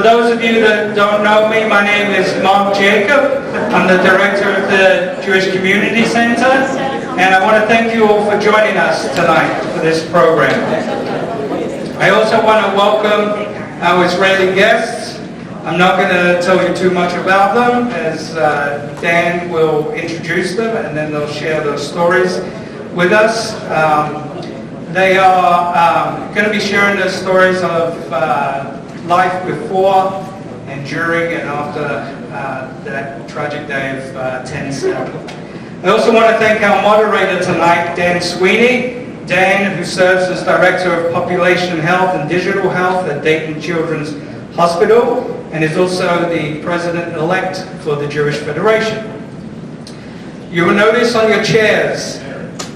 those of you that don't know me, my name is Mark Jacob. I'm the director of the Jewish Community Center, and I want to thank you all for joining us tonight for this program. I also want to welcome our Israeli guests. I'm not going to tell you too much about them, as Dan will introduce them, and then they'll share those stories with us. They are going to be sharing their stories of life before and during and after that tragic day of 10/7. I also want to thank our moderator tonight, Dan Sweeney. Dan, who serves as Director of Population Health and Digital Health at Dayton Children's Hospital, and is also the President-elect for the Jewish Federation. You will notice on your chairs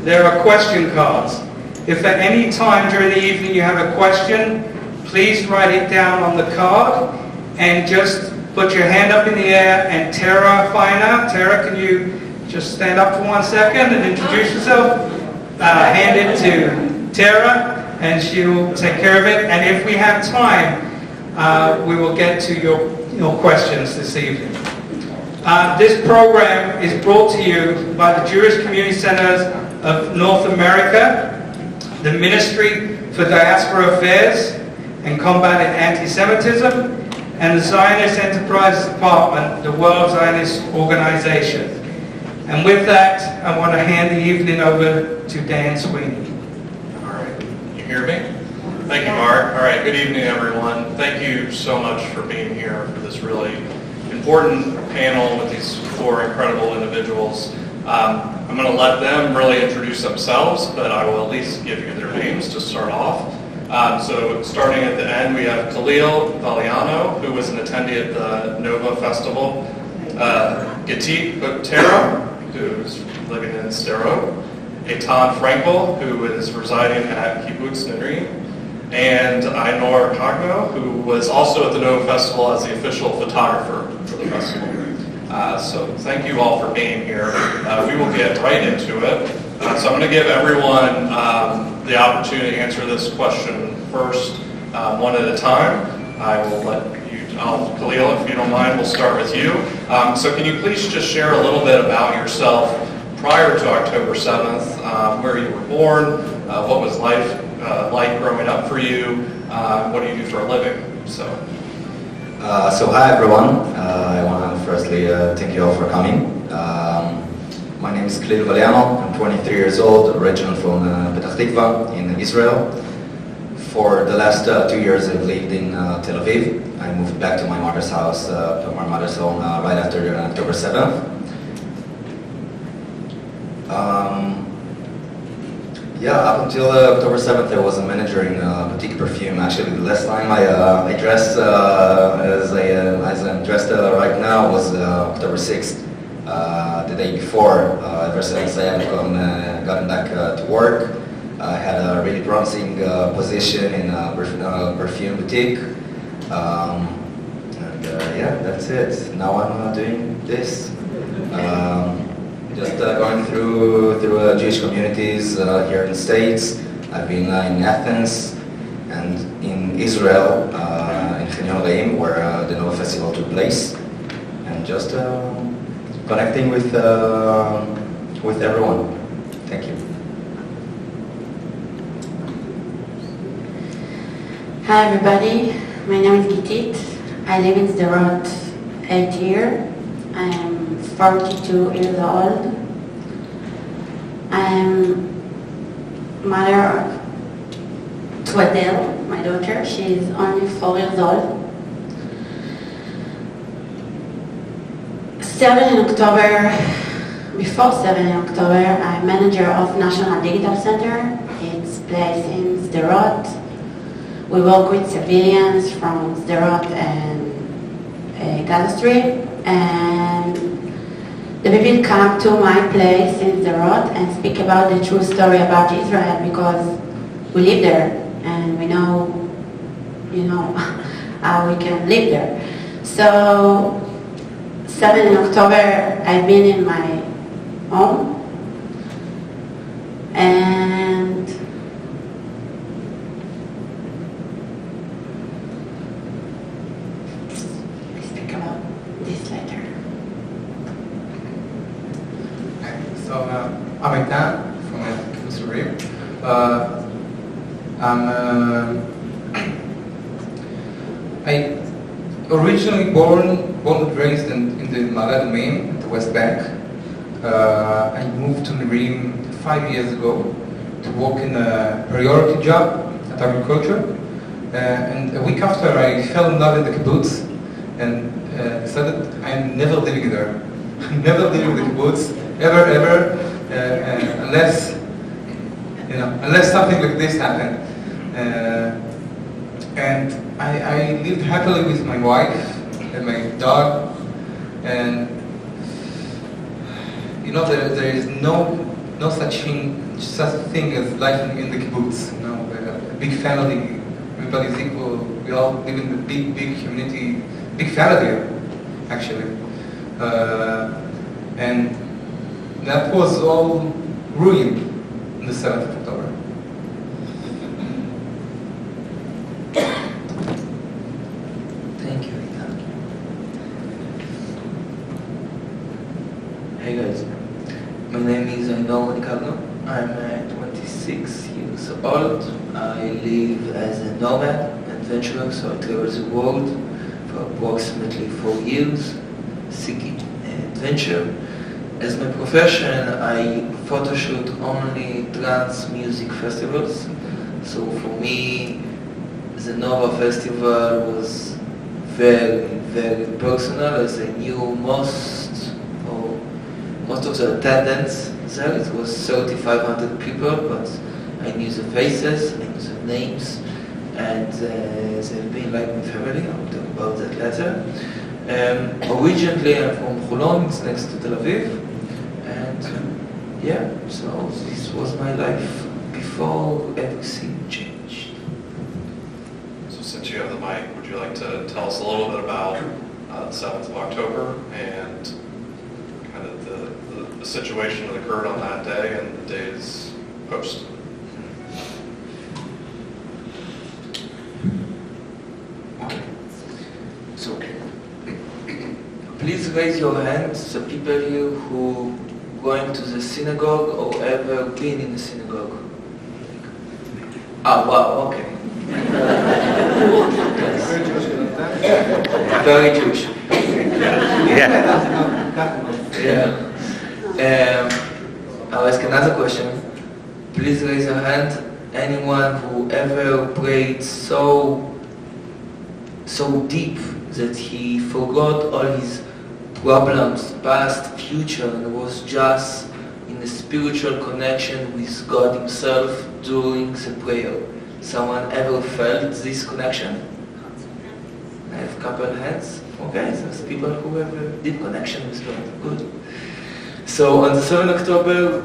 there are question cards. If at any time during the evening you have a question, please write it down on the card and just put your hand up in the air, and Tara find out. Tara, can you just stand up for 1 second and introduce yourself? Hand it to Tara and she will take care of it. And if we have time, we will get to your questions this evening. This program is brought to you by the Jewish Community Centers of North America, the Ministry for Diaspora Affairs and Combating Anti-Semitism, and the Zionist Enterprise Department, the World Zionist Organization. And with that, I want to hand the evening over to Dan Sweeney. All right, you hear me? Thank you, Mark. All right, good evening, everyone. Thank you so much for being here for this really important panel with these four incredible individuals. I'm going to let them really introduce themselves, but I will at least give you their names to start off. So starting at the end, we have Khalil Valiano, who was an attendee at the Nova Festival. Gatit Butera, who's living in Sderot. Eitan Frankel, who is residing at Kibbutz Neri. And Ainor Hagno, who was also at the Nova Festival as the official photographer for the festival. So thank you all for being here. We will get right into it. So I'm going to give everyone the opportunity to answer this question first, one at a time. I will let you, Khalil, if you don't mind, we'll start with you. So can you please just share a little bit about yourself prior to October 7th, where you were born, what was life like growing up for you, what do you do for a living? So hi everyone. I want to firstly thank you all for coming. My name is Khalil Valiano. I'm 23 years old, originally from Petah Tikva in Israel. For the last 2 years I've lived in Tel Aviv. I moved back to my mother's house, right after October 7th. Up until October 7th, I was a manager in boutique perfume. Actually, the last time I dressed as I'm dressed right now was October 6th, the day before. Ever since I have gotten back to work, I had a really promising position in a perfume boutique. That's it. Now I'm doing this. Just going through Jewish communities here in the States. I've been in Athens and in Israel, in Chenion Reim, where the Nova Festival took place, and just connecting with everyone. Thank you. Hi everybody, my name is Gitit. I live in Sderot 8 years. I'm 42 years old. I'm mother to Adele, my daughter. She's only 4 years old. 7 in October, before 7 in October, I'm manager of National Digital Center. It's placed in Sderot. We work with civilians from Sderot and Gaza Strip, and the people come to my place in Sderot and speak about the true story about Israel, because we live there and we know, how we can live there. So 7 in October, I've been in my home, and Itan from Giborim. I originally born and raised in the Malad Main, the West Bank. I moved to Nerim 5 years ago to work in a priority job at agriculture. And a week after, I fell in love with the kibbutz and decided I'm never leaving there. I'm never leaving the kibbutz, ever, unless something like this happened. And I lived happily with my wife and my dog, and there is no such thing as life in the kibbutz. A big family, everybody's equal. We all live in a big community, big family, actually. And that was all ruined on the 7th of October. Thank you, Itan. Hey guys, my name is Ainor Ricardo. I'm 26 years old. I live as a nomad adventurer, so I travel the world for approximately 4 years, seeking adventure. As my profession, I photoshoot only trance music festivals. So for me, the Nova Festival was very, very personal, as I knew most of the attendants there. It was 3,500 people, but I knew the faces, I knew the names, and they've been like my family. I'll talk about that later. Originally, I'm from Holon, it's next to Tel Aviv, and so this was my life before everything changed. So since you have the mic, would you like to tell us a little bit about the 7th of October and kind of the situation that occurred on that day and the days post? So, please raise your hands, the people here who going to the synagogue or ever been in the synagogue. Ah, wow, okay. Very Jewish. Yeah. I'll ask another question. Please raise your hand. Anyone who ever prayed so deep that he forgot all his problems, past, future, and was just in a spiritual connection with God Himself during the prayer. Someone ever felt this connection? I have a couple hands. Okay, there's people who have a deep connection with God. Good. So on the 7th of October,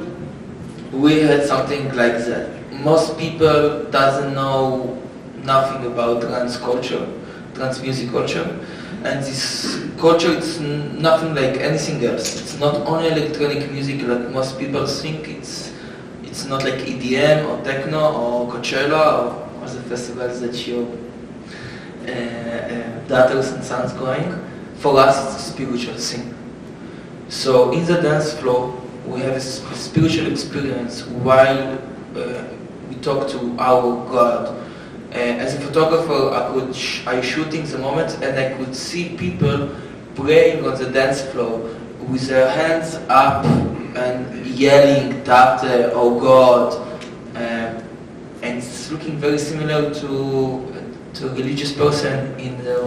we had something like that. Most people doesn't know nothing about trance culture, trance music culture. And this culture is nothing like anything else. It's not only electronic music like most people think. It's not like EDM or techno or Coachella or the festivals that your daughters and sons going. For us, it's a spiritual thing. So in the dance floor, we have a spiritual experience while we talk to our God. As a photographer, I shooting the moment and I could see people praying on the dance floor with their hands up and yelling, Tate, oh God. And it's looking very similar to a religious person in the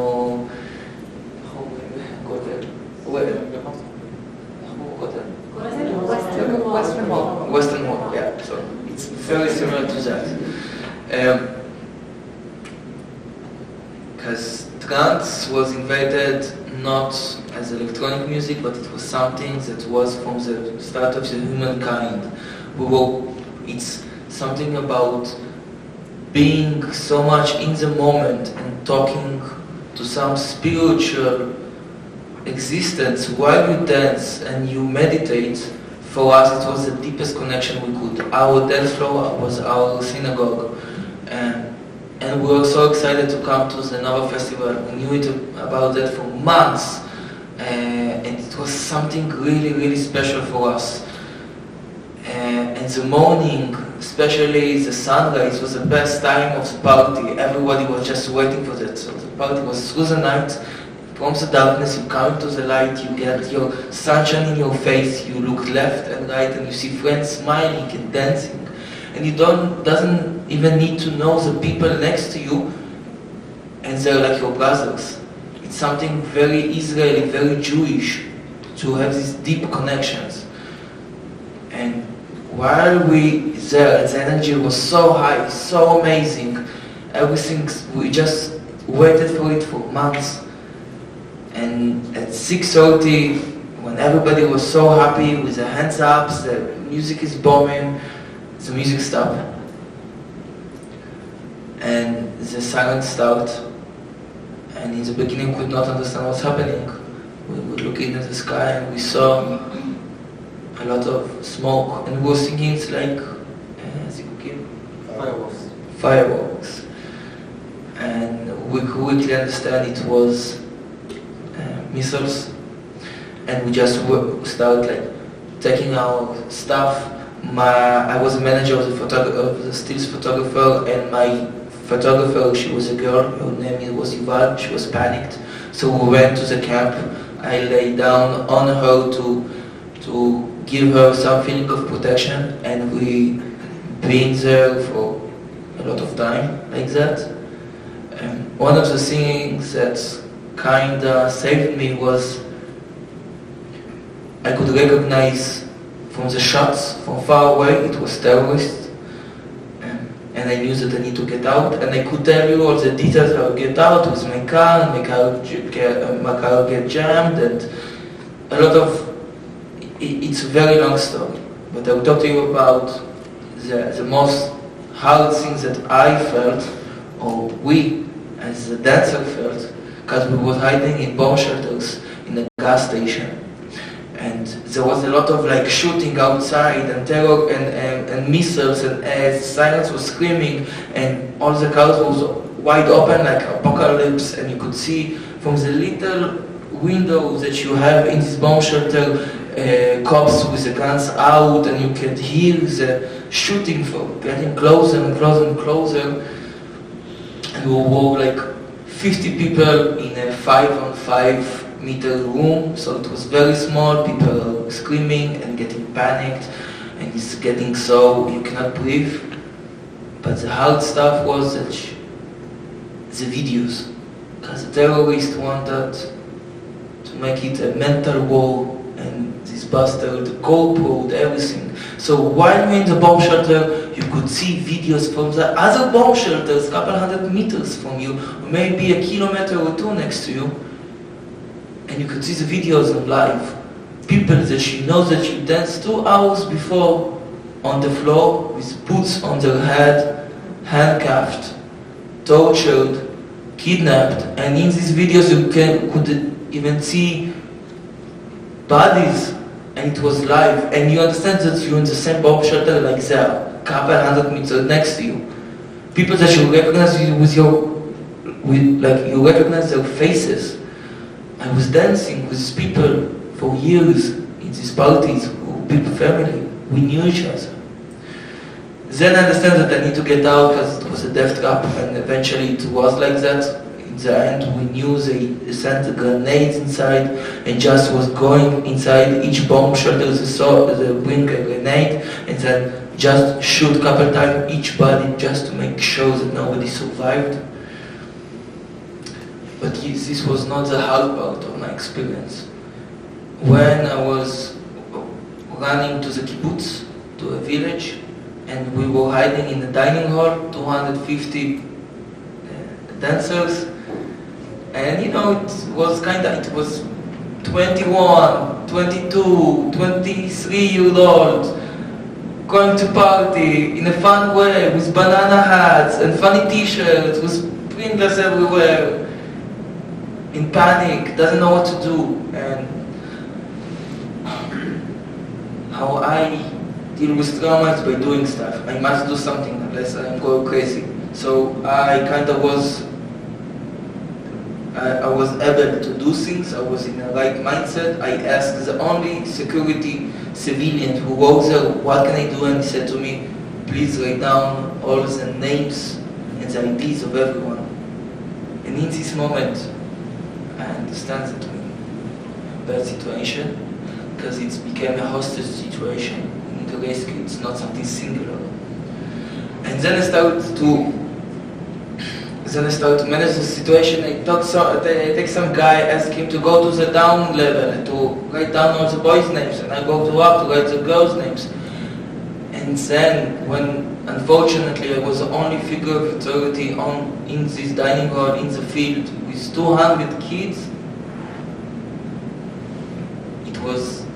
Western Wall, yeah. So it's very similar to that. Because trance was invented not as electronic music, but it was something that was from the start of the humankind. It's something about being so much in the moment and talking to some spiritual existence while you dance and you meditate. For us, it was the deepest connection we could. Our dance floor was our synagogue. And we were so excited to come to the Nova Festival. We knew about that for months. And it was something really, really special for us. in the morning, especially the sunrise, was the best time of the party. Everybody was just waiting for that. So the party was through the night. From the darkness, you come to the light, you get your sunshine in your face, you look left and right, and you see friends smiling and dancing. And you doesn't even need to know the people next to you, and they're like your brothers. It's something very Israeli, very Jewish, to have these deep connections. And while we there, the energy was so high, so amazing. Everything, we just waited for it for months. And at 6:30, when everybody was so happy with their hands up, the music is booming, the music stopped. And the silence started. And in the beginning, we could not understand what's happening. We were looking at the sky and we saw a lot of smoke, and we were thinking it's like fireworks. And we quickly understand it was missiles, and we just start like taking our stuff. I was a manager of the stills photographer, and my photographer, she was a girl, her name was Yuval, she was panicked. So we went to the camp. I lay down on her to give her some feeling of protection, and we been there for a lot of time like that. One of the things that kinda saved me was I could recognize from the shots from far away it was terrorists, and I knew that I need to get out, and I could tell you all the details how I get out with my car, and my car get jammed, and a lot of it's a very long story, but I will talk to you about the most hard things that I felt, or we as a dancer felt, because we were hiding in bomb shelters in a gas station. And there was a lot of like shooting outside and terror and missiles, and as silence was screaming and all the cars was wide open like apocalypse, and you could see from the little windows that you have in this bomb shelter cops with the guns out, and you could hear the shooting from getting closer and closer and closer. And we were like 50 people in a 5-on-5 meter room, so it was very small. People are screaming and getting panicked, and it's getting so you cannot breathe. But the hard stuff was that the videos, because the terrorists wanted to make it a mental war, and this bastard, the GoPro, everything. So while we're in the bomb shelter, you could see videos from the other bomb shelters, a couple hundred meters from you, or maybe a kilometer or two next to you, and you could see the videos on live. People that you know that you danced 2 hours before on the floor with boots on their head, handcuffed, tortured, kidnapped, and in these videos you could even see bodies, and it was live, and you understand that you're in the same bomb shelter like there, a couple hundred meters next to you. People that you recognize you recognize their faces. I was dancing with these people for years in these parties, people, family, we knew each other. Then I understand that I need to get out because it was a death trap, and eventually it was like that. In the end, we knew they sent grenades inside, and just was going inside each bomb shelter. They bring a grenade and then just shoot a couple times each body just to make sure that nobody survived. But this was not the hard part of my experience. When I was running to the kibbutz, to a village, and we were hiding in the dining hall, 250 dancers, and it was 21, 22, 23-year-old going to party in a fun way with banana hats and funny t-shirts with sprinkles everywhere, in panic, doesn't know what to do. And how I deal with traumas by doing stuff. I must do something unless I'm going crazy. So I kind of was able to do things. I was in the right mindset. I asked the only security civilian who wrote there, what can I do? And he said to me, please write down all the names and the IDs of everyone. And in this moment, I understand that we're in a bad situation, because it's became a hostage situation. We need to rescue, it's not something singular. And then I started to manage the situation. I take some guy, ask him to go to the down level, to write down all the boys' names, and I go to up to write the girls' names. And then, when unfortunately I was the only figure of authority in this dining hall, in the field, with 200 kids, it was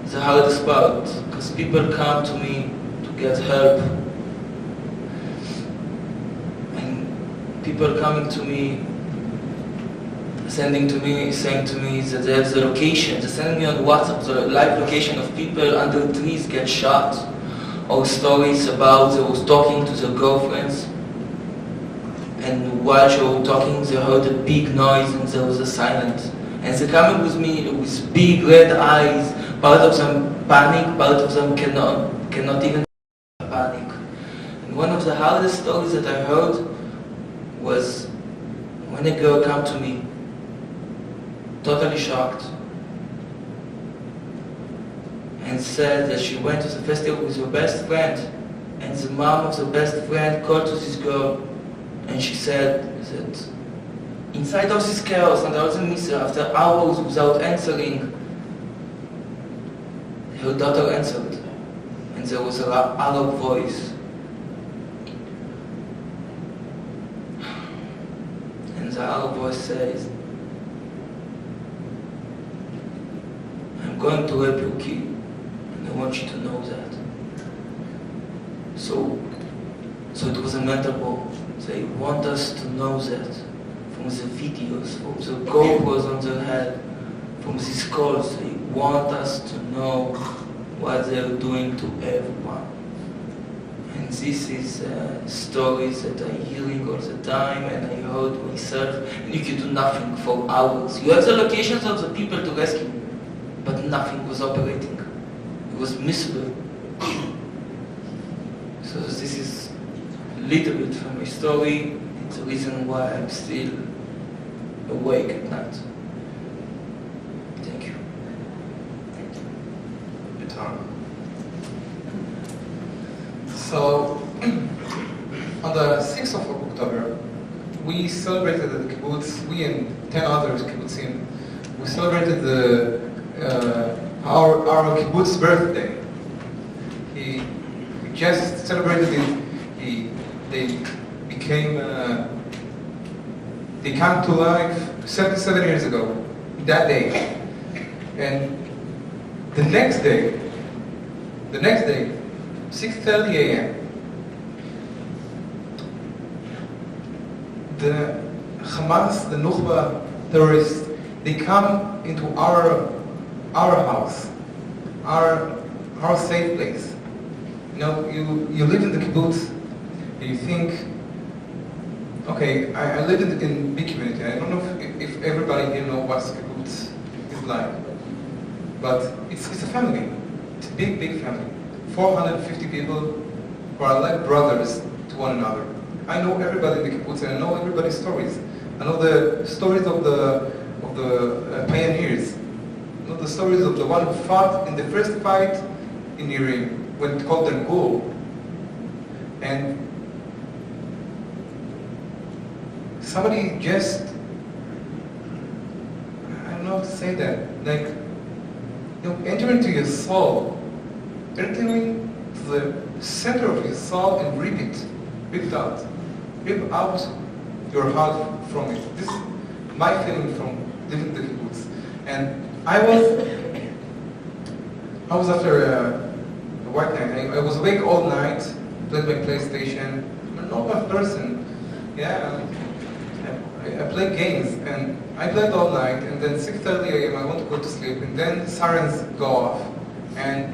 the hardest part, because people come to me to get help. And people coming to me, sending to me, saying to me that they have the location, they're sending me on WhatsApp the live location of people under trees get shot. Or stories about they was talking to their girlfriends, and while they were talking they heard a big noise and there was a silence. And they coming with me with big red eyes, part of them panic, part of them cannot even panic. And one of the hardest stories that I heard was when a girl came to me, totally shocked, and said that she went to the festival with her best friend, and the mom of the best friend called to this girl, and she said that inside all this chaos and all the misery, after hours without answering, her daughter answered, and there was an Arab voice. And the Arab voice says, I'm going to help you, kid. I want you to know that. So it was a metaphor. They want us to know that from the videos, from the GoPros on their head, from these calls. They want us to know what they're doing to everyone. And this is stories that I'm hearing all the time, and I heard myself. And you can do nothing for hours. You have the locations of the people to rescue, but nothing was operating. It was miserable. So this is a little bit from my story. It's the reason why I'm still awake at night. Thank you. Good time. So, on the 6th of October, we celebrated at the kibbutz, we and 10 other kibbutzim, we celebrated our kibbutz birthday. We just celebrated it. They became, they came to life 77 years ago, that day. And the next day, 6:30 a.m., the Hamas, the Nukhba terrorists, they come into our house, our safe place. You know, you live in the kibbutz, and you think, okay, I live in big community. I don't know if everybody here knows what kibbutz is like, but it's a family. It's a big family. 450 people who are like brothers to one another. I know everybody in the kibbutz, and I know everybody's stories. I know the stories of the pioneers. I know the stories of the one who fought in the first fight in Giborim, when it called them Gul. And somebody just, I don't know how to say that, like, you know, enter into your soul, entering to the center of your soul and rip out your heart from it. This is my feeling from living the kibbutz. And I was after a white night. I was awake all night, played my PlayStation. I'm a normal person. Yeah, I play games, and I played all night, and then 6:30 a.m. I want to go to sleep, and then sirens go off, and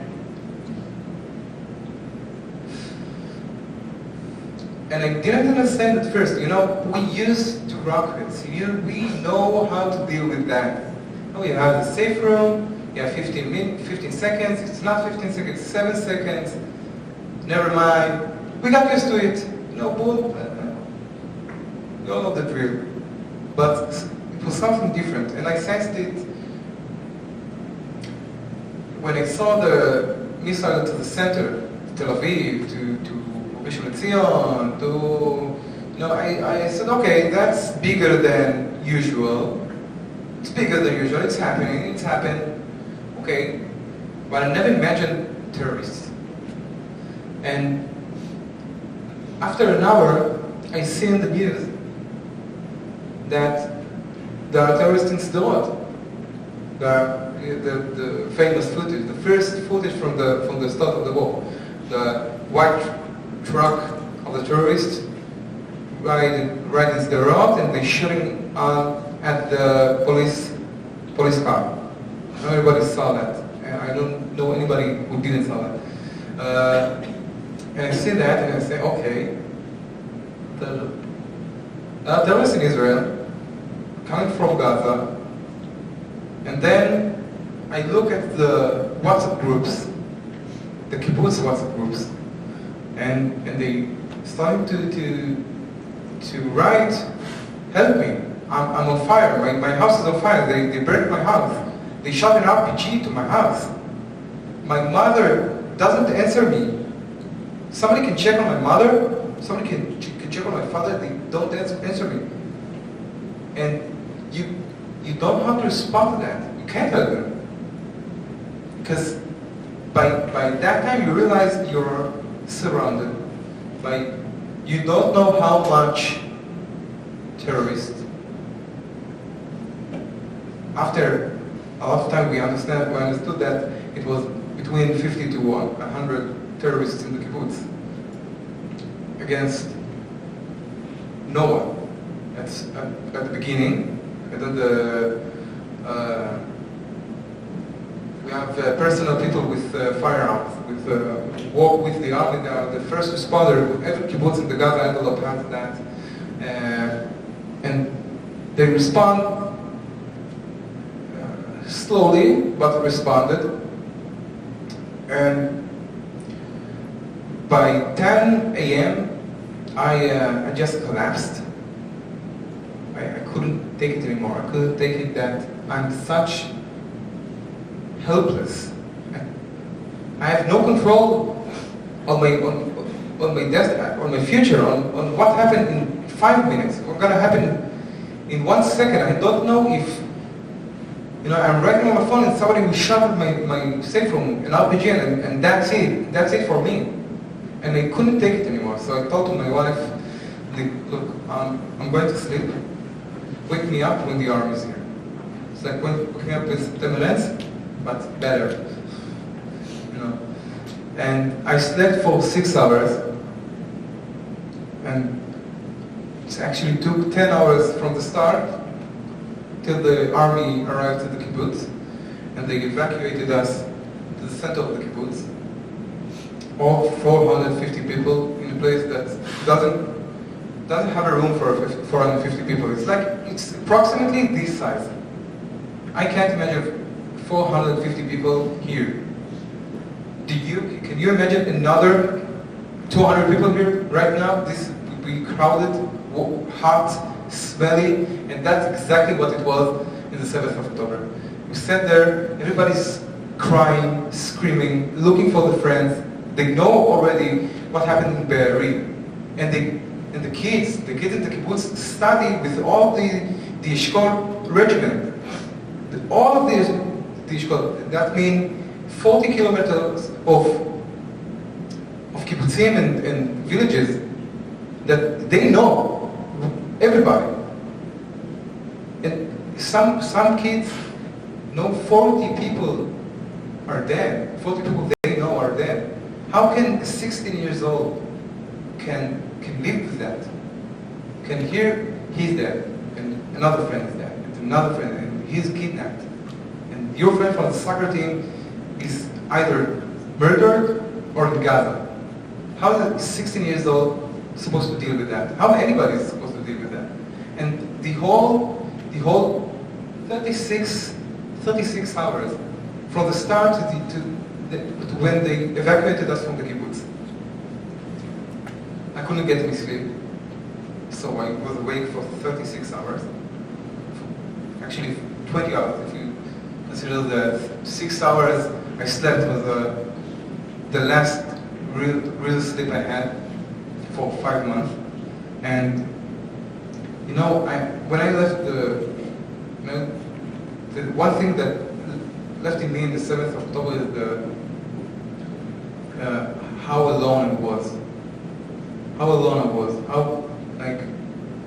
I didn't understand at first. You know, we used to rockets. We know how to deal with that. We have the safe room, Yeah, 15 seconds. It's not 15 seconds, 7 seconds. Never mind. We got used to it. No bull. You all know the drill. But it was something different, and I sensed it when I saw the missile to the center, Tel Aviv, to Rishon LeZion, I said, okay, that's bigger than usual. It's bigger than usual. It's happening. It's happened. Okay, but I never imagined terrorists. And after an hour, I see in the news that there are terrorists in Sderot. The famous footage, the first footage from the start of the war, the white truck of the terrorists riding in Sderot, and they're shooting at the police car. Everybody saw that. I don't know anybody who didn't saw that. And I see that, and I say, okay, there are terrorists in Israel coming from Gaza, and then I look at the WhatsApp groups, the kibbutz WhatsApp groups, and they starting to write, help me, I'm on fire, my house is on fire, they burned my house, they shot an RPG to my house, my mother doesn't answer me. Somebody can check on my mother, somebody can check on my father, they don't answer me. And you don't have to respond to that. You can't help them. Because by that time you realize you're surrounded. You don't know how much terrorists. After a lot of time we understood that it was between 50 to 100 terrorists in the kibbutz against no one. At the beginning, and then we have personal people with firearms, walk with the army. They are the first responder. Every kibbutz in the Gaza envelope has that, and they respond slowly, but responded. And by 10 a.m., I just collapsed. I couldn't take it anymore. I couldn't take it that I'm such helpless. I have no control on my destiny, on my future, on what happened in 5 minutes, what's gonna happen in 1 second. I don't know if, I'm writing on my phone and somebody will shot at my safe room, an RPG, and that's it. That's it for me. And I couldn't take it anymore. So I told to my wife, look, I'm going to sleep. Wake me up when the army is here. It's like waking up with 10 minutes, but better. And I slept for 6 hours, and it actually took 10 hours from the start till the army arrived at the kibbutz, and they evacuated us to the center of the kibbutz. All 450 people in a place that doesn't have a room for 450 people. It's approximately this size. I can't imagine 450 people here. Can you imagine another 200 people here right now? This would be crowded, hot, smelly, and that's exactly what it was in the 7th of October. We sat there, everybody's crying, screaming, looking for the friends. They know already what happened in Be'eri. And the kids in the kibbutz study with all the Eshkol regiment. All of the Eshkol, that means 40 kilometers of kibbutzim and villages that they know everybody. And some kids know 40 people are dead. 40 people they know are dead. How can 16 years old can live with that? Can hear he's dead, and another friend is dead, and another friend, and he's kidnapped, and your friend from the soccer team is either murdered or in Gaza. How is a 16 years old supposed to deal with that? How anybody is supposed to deal with that? And the whole 36 hours from the start to when they evacuated us from the kibbutz. I couldn't get any sleep, so I was awake for 36 hours. Actually, 20 hours if you consider the 6 hours I slept was the last real sleep I had for 5 months. And you know, when I left the one thing that left in me in the 7th of October is how alone I was. How alone I was. How, like,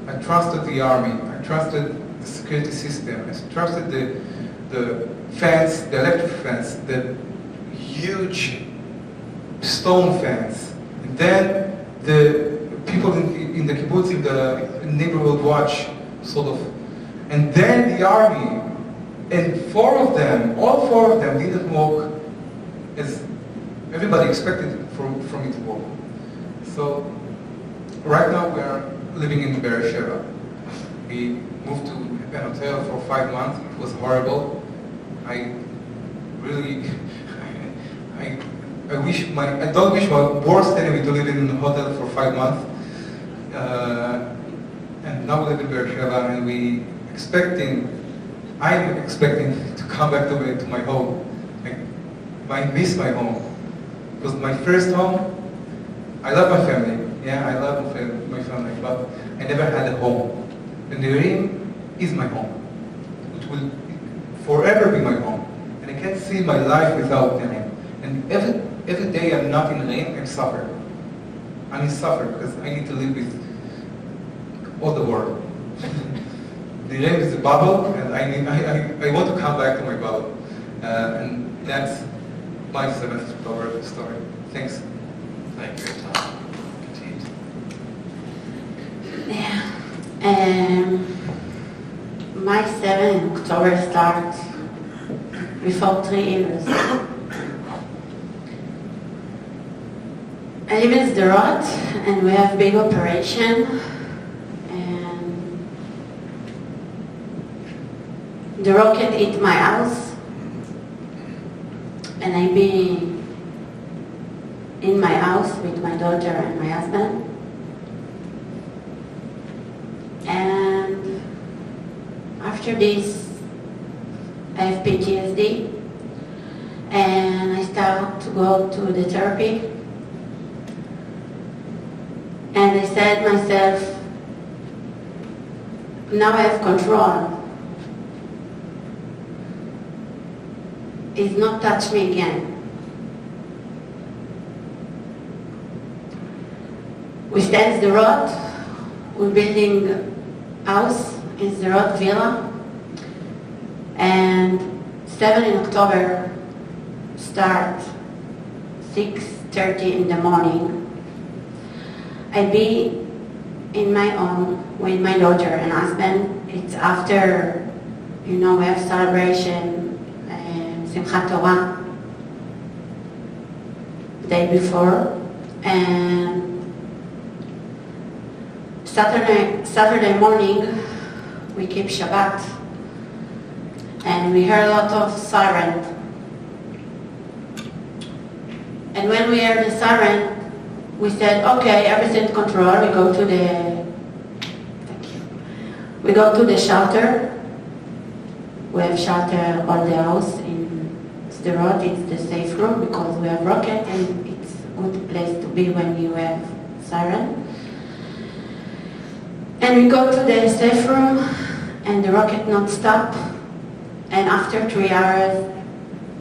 I trusted the army. I trusted the security system. I trusted the fence, the electric fence, the huge stone fence. And then the people in the kibbutz, in the neighborhood watch, sort of. And then the army. And all four of them didn't work as everybody expected from it to work. So right now we are living in Beersheba. We moved to a hotel for 5 months. It was horrible. I really, I don't wish my worst enemy to live in a hotel for 5 months. And now we live in Beersheba, and I'm expecting to come back to my home. I miss my home. It was my first home. I love my family. Yeah, I love my family, but I never had a home. And the Giborim is my home. It will forever be my home. And I can't see my life without them. And every day I'm not in Giborim, I suffer. I suffer because I need to live with all the world. The Giborim is a bubble, and I want to come back to my bubble. And that's my 7th October story. Thanks. Thank you, Tom. Continue. Yeah. My 7th October starts before 3 years. I live in Sderot, and we have big operation. The rocket hit my house, and I be in my house with my daughter and my husband. And after this, I have PTSD, and I start to go to the therapy. And I said myself, now I have control. Is not touch me again. We stay in Sderot. We're building a house in Sderot Villa. And 7 in October start 6:30 in the morning. I be in my home with my daughter and husband. It's after, we have celebration, Simchat Torah, the day before, and Saturday morning we keep Shabbat, and we heard a lot of siren. And when we heard the siren, we said, okay, everything's control. We go to the shelter. We have shelter all the house in Sderot. It's the safe room because we have rocket, and it's a good place to be when you have siren. And we go to the safe room, and the rocket not stop. And after 3 hours,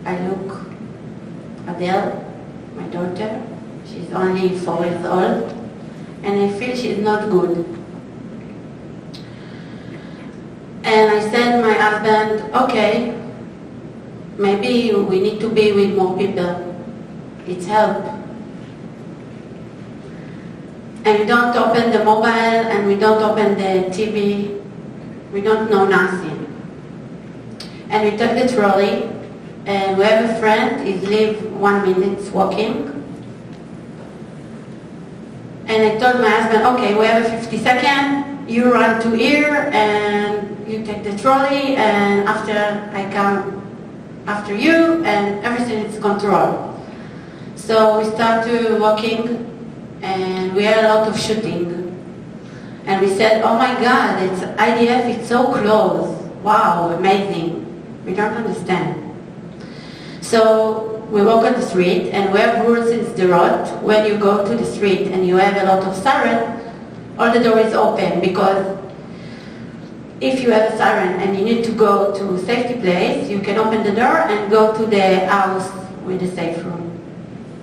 I look Adele, my daughter. She's only 4 years old, and I feel she's not good. And I said my husband, okay, maybe we need to be with more people. It's help. And we don't open the mobile, and we don't open the TV. We don't know nothing. And we took the trolley, and we have a friend, he lives 1 minute walking. And I told my husband, okay, we have a 50 seconds, you run to here, and you take the trolley, and after I come after you, and everything is controlled. So we started walking, and we had a lot of shooting. And we said, oh my God, it's IDF, it's so close. Wow, amazing. We don't understand. So we walk on the street, and we have rules in Sderot. When you go to the street and you have a lot of siren, all the doors open, because if you have a siren and you need to go to a safety place, you can open the door and go to the house with the safe room.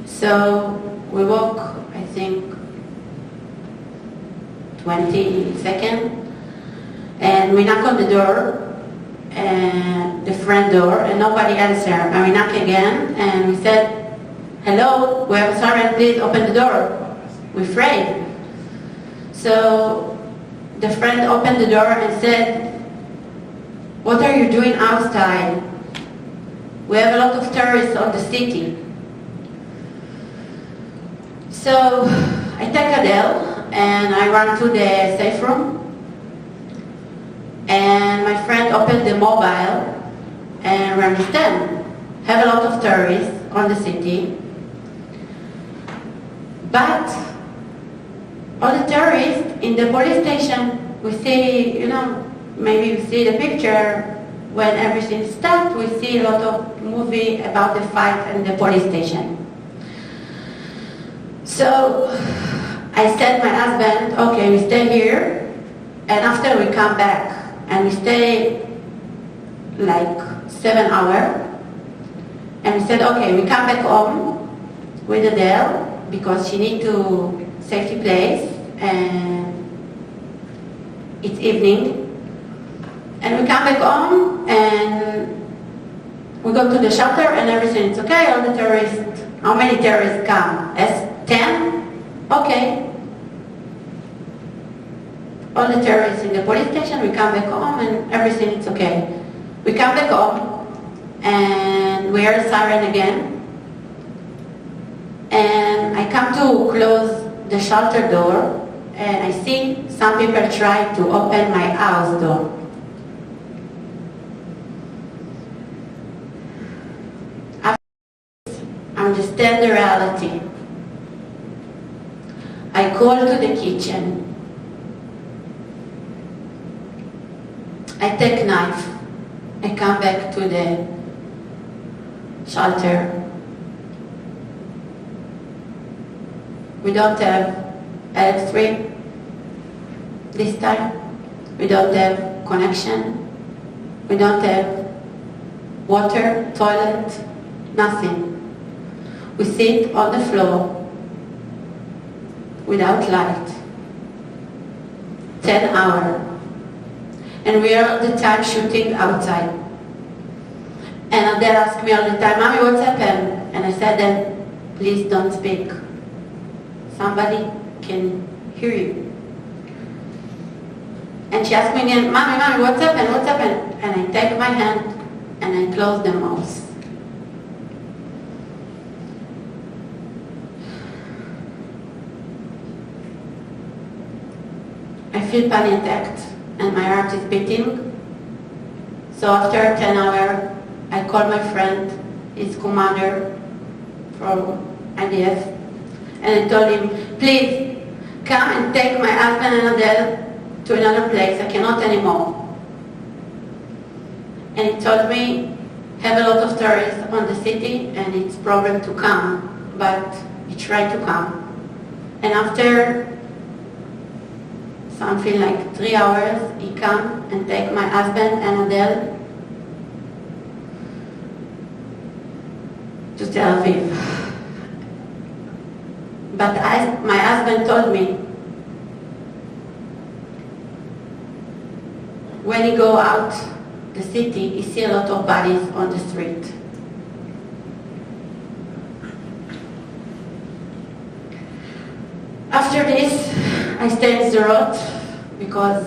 So we walk, I think, 20 seconds, and we knock on the door, and the front door, and nobody answered. And we knock again, and we said, hello, we have a siren, please open the door. We're afraid. So the friend opened the door and said, what are you doing outside? We have a lot of terrorists on the city. So I take Adele, and I run to the safe room, and my friend opened the mobile, and we understand, have a lot of terrorists on the city, but all the terrorists in the police station, we see, maybe we see the picture, when everything starts, we see a lot of movie about the fight in the police station. So I said my husband, okay, we stay here, and after we come back, and we stay like 7 hours, and we said, okay, we come back home with Adele, because she needs to safety place, and it's evening, and we come back home, and we go to the shelter, and everything is okay. All the terrorists, how many terrorists come? 10? Okay. All the terrorists in the police station, we come back home, and everything is okay. We come back home, and we hear a siren again, and I come to close the shelter door, and I see some people try to open my house door. After this, I understand the reality. I call to the kitchen. I take knife. I come back to the shelter. We don't have electric this time. We don't have connection. We don't have water, toilet, nothing. We sit on the floor without light. 10 hours. And we are all the time shooting outside. And they ask me all the time, Mommy, what's happened? And I said then, please don't speak. Somebody can hear you. And she asked me again, Mommy, what's happened? What's happened? And I take my hand and I close the mouth. I feel panic attack and my heart is beating. So after 10 hours, I call my friend, his commander from IDF, and I told him, please come and take my husband and Adele to another place. I cannot anymore. And he told me, have a lot of tourists on the city and it's problem to come, but he tried to come. And after something like 3 hours, he come and take my husband and Adele to Tel Aviv. But my husband told me, when he go out the city, he see a lot of bodies on the street. After this, I stay in Sderot because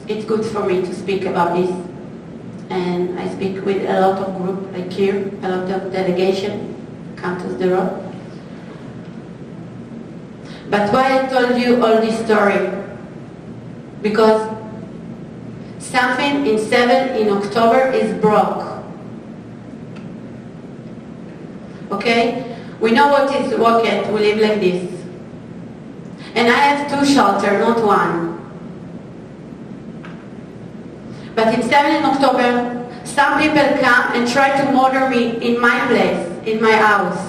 it's good for me to speak about this. And I speak with a lot of group like here, a lot of delegation come to Sderot. But why I told you all this story? Because something in October is broke. okay? We know what is rocket, we live like this. And I have 2 shelters, not 1. But in 7 October, some people come and try to murder me in my place, in my house.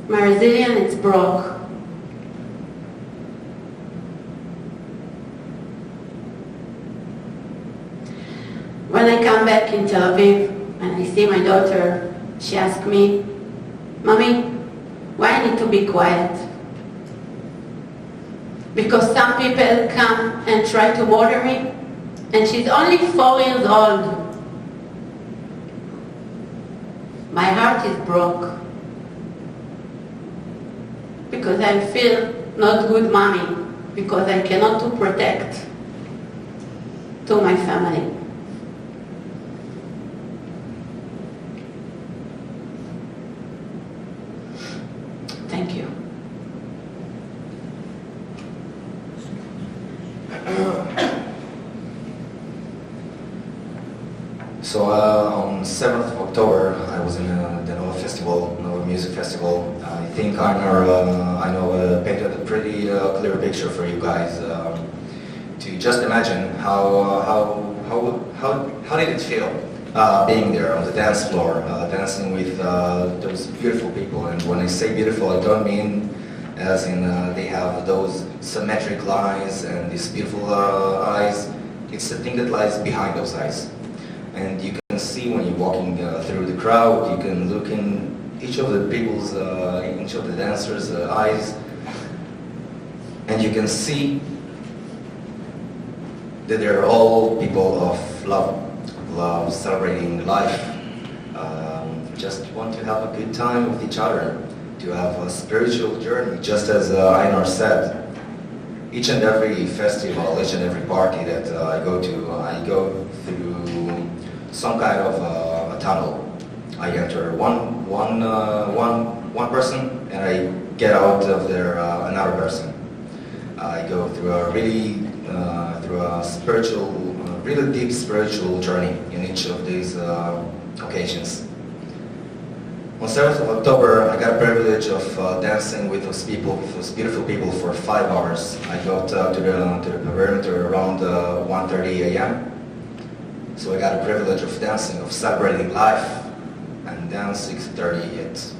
My resilience is broke. When I come back in Tel Aviv and I see my daughter, she asks me, Mommy, why I need to be quiet? Because some people come and try to murder me, and she's only 4 years old. My heart is broke. Because I feel not good mommy, because I cannot to protect to my family. Thank you. So on 7th of October, I was in the Nova Festival, Nova Music Festival. I think I painted a pretty clear picture for you guys to just imagine how did it feel being there on the dance floor, dancing with those beautiful people. And when I say beautiful, I don't mean as in they have those symmetric lines and these beautiful eyes. It's the thing that lies behind those eyes. And you can see when you're walking through the crowd, you can look in each of the people's, each of the dancers' eyes, and you can see that they're all people of love, celebrating life, just want to have a good time with each other, to have a spiritual journey, just as Einar said. Each and every festival, each and every party that I go through some kind of a tunnel. I enter one person and I get out of there another person. I go through a spiritual, really deep spiritual journey in each of these occasions. On 7th of October, I got a privilege of dancing with those people, with those beautiful people for 5 hours. I got to the perimeter around 1:30 a.m. So I got a privilege of dancing, of celebrating life, and then 6:30 hit.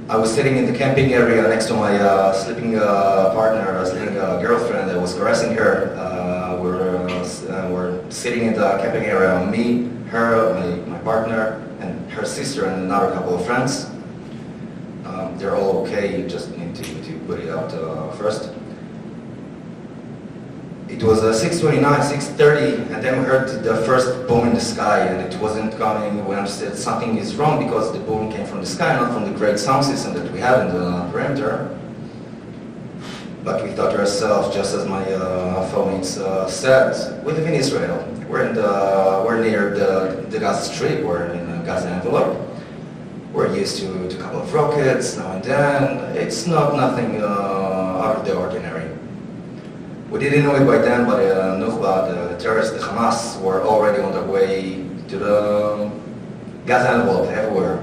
I was sitting in the camping area next to my sleeping partner, sleeping girlfriend. I was caressing her. We're sitting in the camping area, me, her, my partner, and her sister, and another couple of friends. They're all okay, you just need to put it out first. It was 6:29, 6:30, and then we heard the first boom in the sky, and it wasn't coming. We understood something is wrong because the boom came from the sky, not from the great sound system that we have in the perimeter. But we thought to ourselves, just as my fellow-mates said, we live in Israel. We're near the Gaza Strip, we're in the Gaza envelope. We're used to a couple of rockets now and then. It's nothing out of the ordinary. We didn't know it by then, but Nukhba, the terrorists, the Hamas, were already on their way to the Gaza envelope everywhere.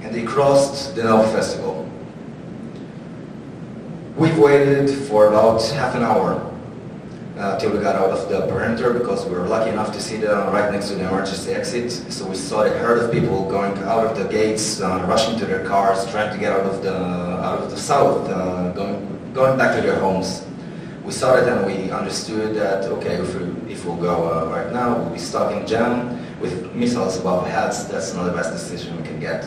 And they crossed the Nova Festival. We've waited for about half an hour till we got out of the perimeter, because we were lucky enough to see them right next to the emergency exit. So we saw a herd of people going out of the gates, rushing to their cars, trying to get out of the south, going back to their homes. We saw it and we understood that, okay, if we'll go right now, we'll be stuck in jam with missiles above our heads. That's not the best decision we can get.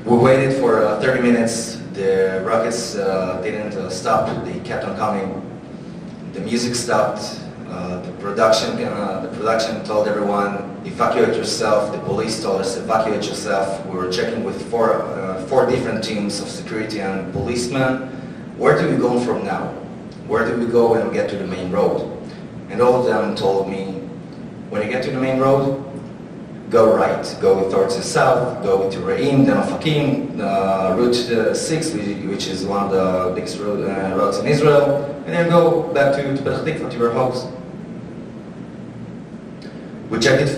We waited for 30 minutes. The rockets didn't stop. They kept on coming. The music stopped. The production told everyone, evacuate yourself. The police told us, evacuate yourself. We were checking with four different teams of security and policemen. Where do we go from now? Where do we go when we get to the main road? And all of them told me, when you get to the main road, go right, go towards the south, go to Re'im, then Ofakim, Route 6, which is one of the biggest roads in Israel, and then go back to Petach Tikva, to your house. We checked it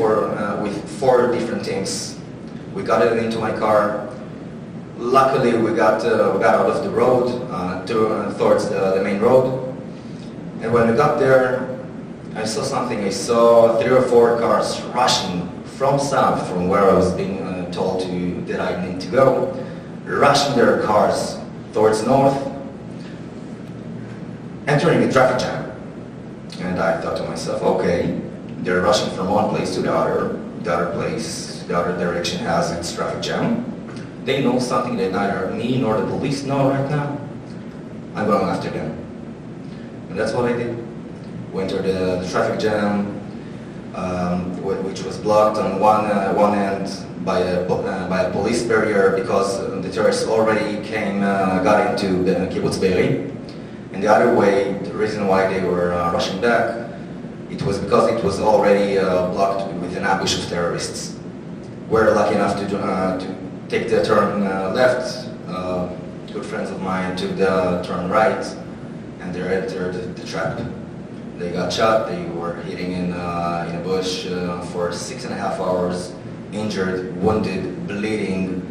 with 4 different teams. We got it into my car. Luckily, we got out of the road towards the main road. And when we got there, I saw something. I saw 3 or 4 cars rushing from south, from where I was being told that I need to go, rushing their cars towards north, entering a traffic jam. And I thought to myself, okay, they're rushing from one place to the other place, the other direction has its traffic jam. They know something that neither me nor the police know right now. I'm going after them. And that's what I did. We entered the traffic jam, which was blocked on one end by a police barrier because the terrorists already got into the Kibbutz Be'eri. And the other way, the reason why they were rushing back, it was because it was already blocked with an ambush of terrorists. We're lucky enough to take the turn left. Good friends of mine took the turn right, and they entered the trap. They got shot. They were hiding in a bush for 6.5 hours, injured, wounded, bleeding,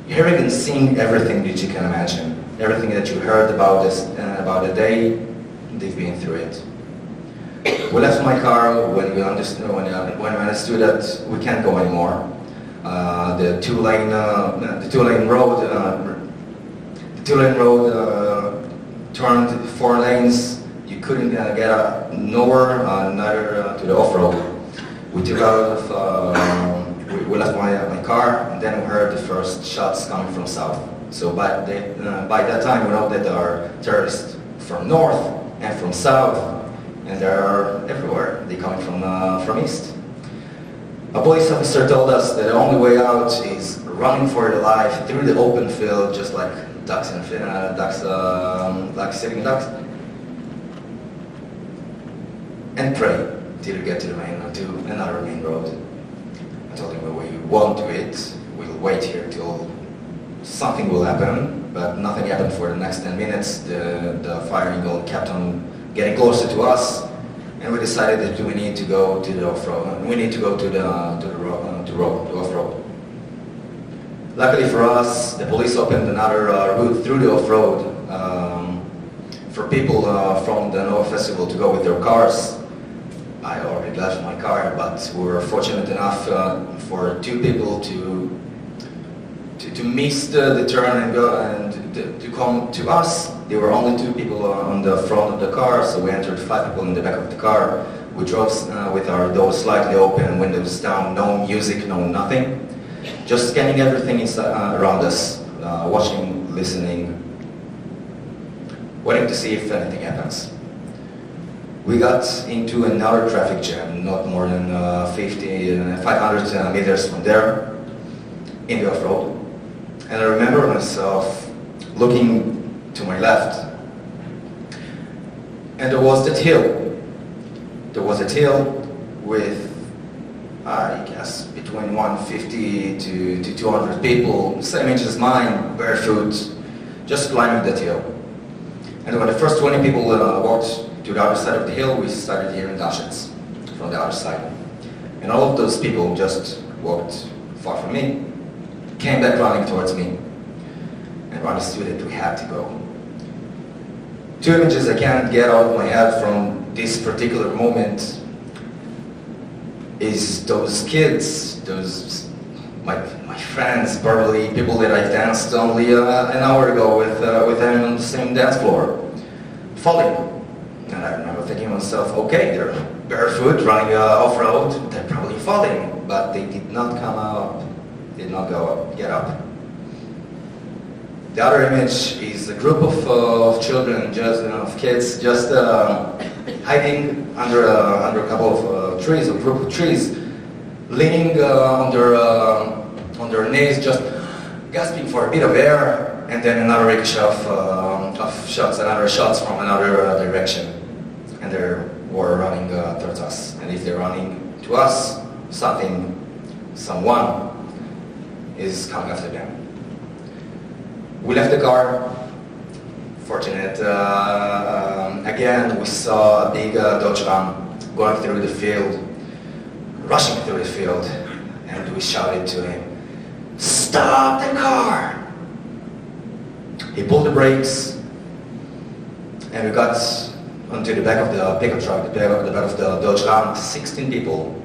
hearing and seeing everything that you can imagine. Everything that you heard about the day, they've been through it. We left my car when we understood that we can't go anymore. The two-lane road turned 4 lanes. You couldn't get nowhere, neither to the off-road. We took out of, we left my car, and then we heard the first shots coming from south. So by that time, we know that there are terrorists from north and from south, and they are everywhere. They're coming from east. A police officer told us that the only way out is running for your life through the open field, just like ducks, like sitting ducks, and pray till you get to another main road. I told him, we won't do it. We'll wait here till something will happen, but nothing happened for the next 10 minutes. The fire eagle kept on getting closer to us, and we decided that we need to go to the off-road. We need to go to the off-road. Luckily for us, the police opened another route through the off-road for people from the Nova Festival to go with their cars. I already left my car, but we were fortunate enough for 2 people to miss the turn and go and to come to us. There were only 2 people on the front of the car, so we entered 5 people in the back of the car. We drove with our doors slightly open, windows down, no music, no nothing. Just scanning everything around us, watching, listening, waiting to see if anything happens. We got into another traffic jam, not more than 500 meters from there, in the off-road. And I remember myself looking to my left, and there was that hill. There was a hill with, I guess, between 150 to 200 people, same age as mine, barefoot, just climbing that hill. And when the first 20 people walked to the other side of the hill, we started hearing gunshots from the other side. And all of those people just walked far from me, came back running towards me, and understood that we had to go. 2 images I can't get out of my head from this particular moment is those kids, my friends, probably people that I danced only an hour ago with them on the same dance floor, falling. And I remember thinking to myself, okay, they're barefoot, running off-road, they're probably falling, but they did not come up, did not go up, get up. The other image is a group of children, of kids, just hiding under a couple of trees, a group of trees, leaning on their knees, just gasping for a bit of air, and then another ricochet of shots, another shots from another direction, and they were running towards us. And if they're running to us, someone is coming after them. We left the car. Fortunate, again, we saw a big Dodge Ram going through the field, rushing through the field, and we shouted to him, "Stop the car!" He pulled the brakes, and we got onto the back of the pickup truck, the back of the Dodge Ram, 16 people.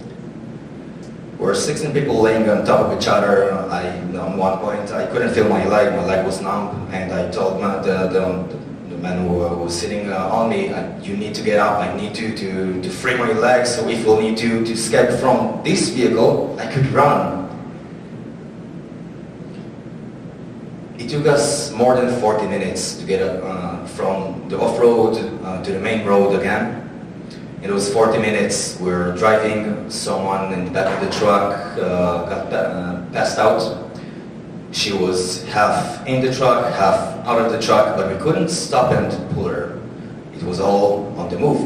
We're 16 people laying on top of each other. On one point, I couldn't feel my leg was numb, and I told the man who was sitting on me, "You need to get up, I need to free my legs, so if we'll need to escape from this vehicle, I could run." It took us more than 40 minutes to get from the off-road to the main road again. It was 40 minutes. We were driving. Someone in the back of the truck got passed out. She was half in the truck, half out of the truck, but we couldn't stop and pull her. It was all on the move.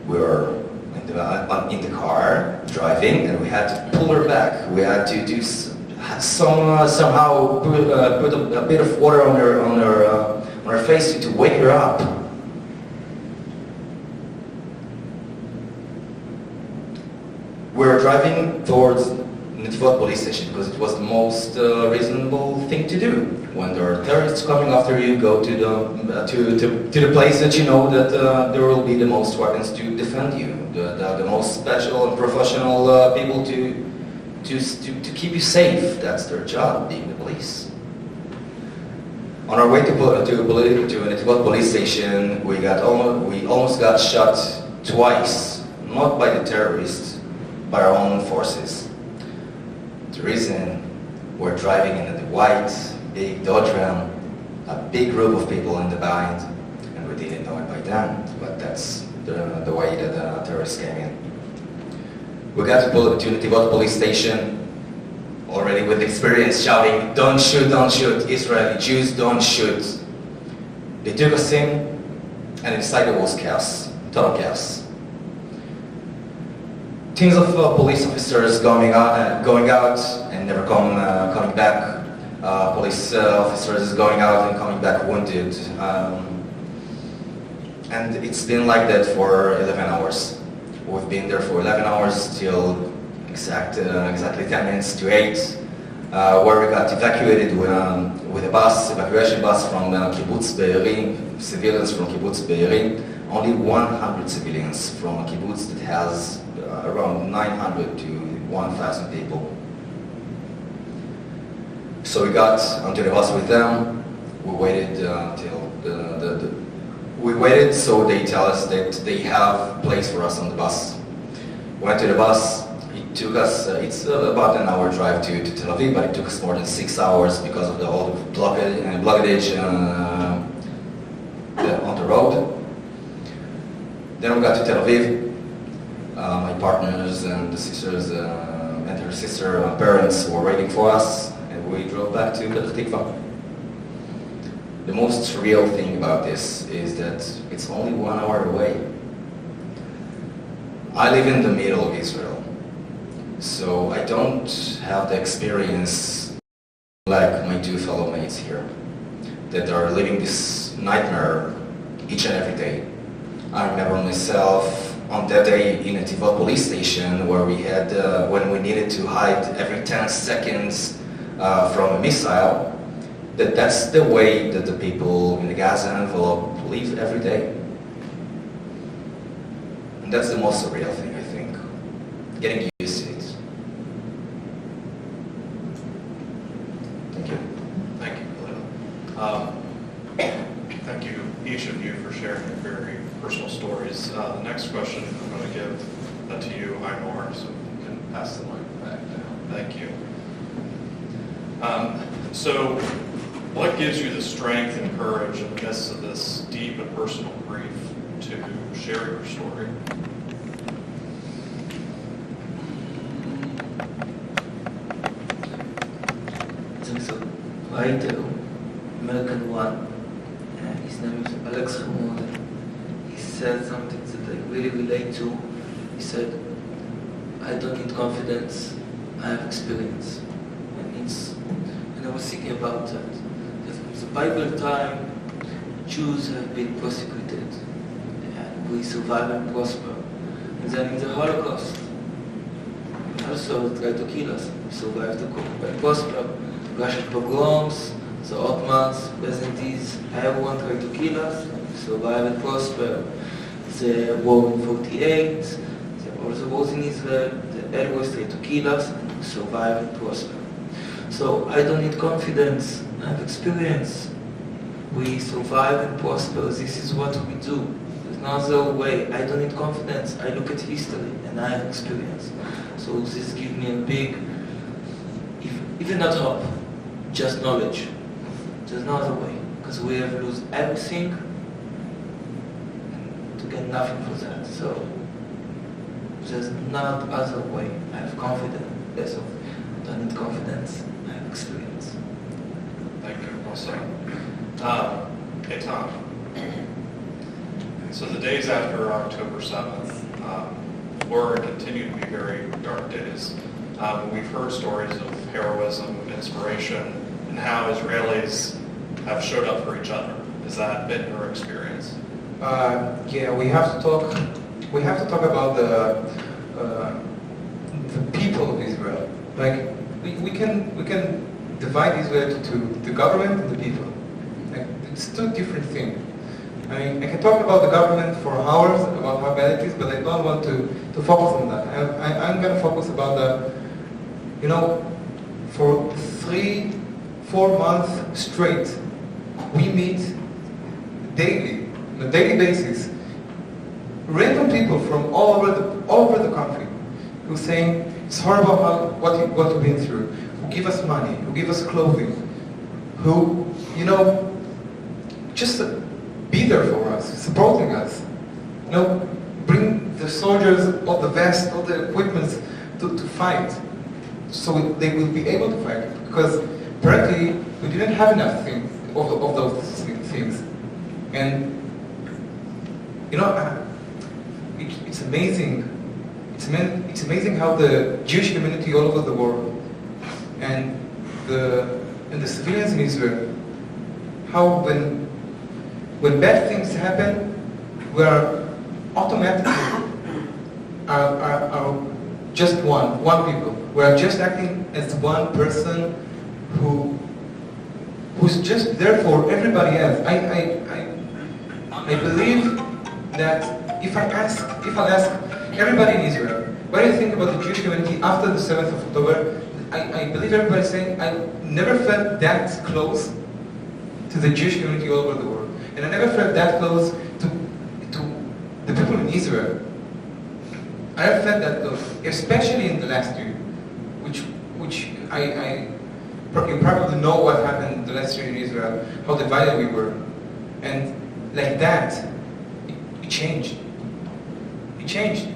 We were in the car driving, and we had to pull her back. We had to do somehow put a bit of water on her face to wake her up. We were driving towards Netivot police station because it was the most reasonable thing to do. When there are terrorists coming after you, go to the place that you know that there will be the most weapons to defend you, the most special and professional people to keep you safe. That's their job, being the police. On our way to Netivot police station, we almost got shot twice, not by the terrorists, by our own forces. The reason we're driving in a white, big Dodge Ram, a big group of people in the behind, and we didn't know it by then, but that's the way that the terrorists came in. We got to Netivot police station, already with experience, shouting, don't shoot, Israeli Jews, don't shoot." They took us in, and inside there was chaos, total chaos. Teams of police officers going out and never coming back. Police officers going out and coming back wounded. And it's been like that for 11 hours. We've been there for 11 hours till exactly 10 minutes to 8, where we got evacuated with a evacuation bus from Kibbutz Be'eri, civilians from Kibbutz Be'eri. Only 100 civilians from a kibbutz that has around 900 to 1,000 people. So we got onto the bus with them. We waited we waited, so they tell us that they have place for us on the bus. Went to the bus. It took us, it's about an hour drive to Tel Aviv, but it took us more than 6 hours because of the whole blockage on the road. Then we got to Tel Aviv. My partners and the sisters and her sister parents were waiting for us, and we drove back to Petah Tikva. The most surreal thing about this is that it's only 1 hour away. I live in the middle of Israel, so I don't have the experience like my two fellow mates here that are living this nightmare each and every day. I remember myself on that day in a Netivot police station where we had, when we needed to hide every 10 seconds from a missile, that's the way that the people in the Gaza envelope live every day. And that's the most surreal thing, I think. Getting used to it. Thank you. Thank you, Khalil. Thank you, each of you, for sharing your very personal stories. The next question I'm going to give to you, Ainor, so you can pass the mic back down. Thank you. So, what gives you the strength and courage in the midst of this deep and personal grief to share your story? There's a writer, American one, his name is Alex Hamon. He said something that I really relate to. He said, I I don't need confidence, I have experience. And I was thinking about that. That in the Bible time, Jews have been persecuted, and we survive and prosper. And then in the Holocaust, also tried to kill us. We survived and prosper. Russian pogroms, the Ottomans, Byzantines, everyone tried to kill us, and we survived and prosper. The war in 48, all the wars in Israel, the allies tried to kill us, and we survive and prosper. So I don't need confidence, I have experience. We survive and prosper, this is what we do. There's no other way. I don't need confidence, I look at history and I have experience. So this gives me a big, even not hope, just knowledge. There's no other way, because we have lose everything to get nothing for that. So there's not other way. I have confidence. Yes, I don't need confidence. I have experience. Thank you. Well said. Hey, Tom. So the days after October 7th were and continue to be very dark days. We've heard stories of heroism, inspiration, and how Israelis have showed up for each other. Has that been your experience? Yeah, we have to talk. We have to talk about the people of Israel. Like we can divide Israel to the government and the people. Like, it's two different things. I mean, I can talk about the government for hours about how bad it is, but I don't want to focus on that. I'm going to focus about for 3-4 months straight, we meet daily, on a daily basis, random people from all over the country who saying it's horrible what you've been through, who give us money, who give us clothing, who just be there for us, supporting us. Bring the soldiers, all the vests, all the equipment to fight, so they will be able to fight. Because apparently we didn't have enough things of those things, and it's amazing. It's amazing how the Jewish community all over the world and the civilians in Israel, how when bad things happen, we are automatically are just one people. We are just acting as one person who's just there for everybody else. I believe that if I ask everybody in Israel, what do you think about the Jewish community after the 7th of October? I believe everybody's saying I never felt that close to the Jewish community all over the world. And I never felt that close to the people in Israel. I never felt that close, especially in the last year, which you probably know what happened the last year in Israel, how divided we were. And like that, it changed. It changed.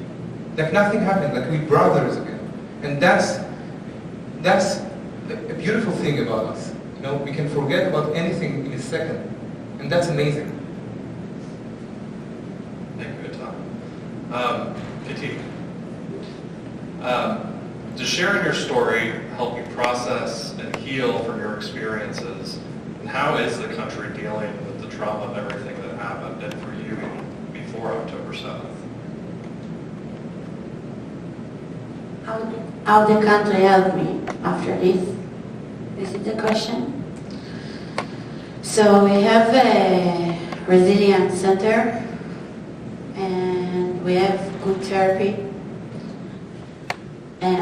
Like nothing happened, like we're brothers again. And that's a beautiful thing about us. We can forget about anything in a second. And that's amazing. Thank you, Tom. Katie, does sharing your story help you process and heal from your experiences? And how is the country dealing with the trauma of everything that happened and for you before October 7th? How the country helped me after this? This is the question. So we have a resilience center, and we have good therapy. And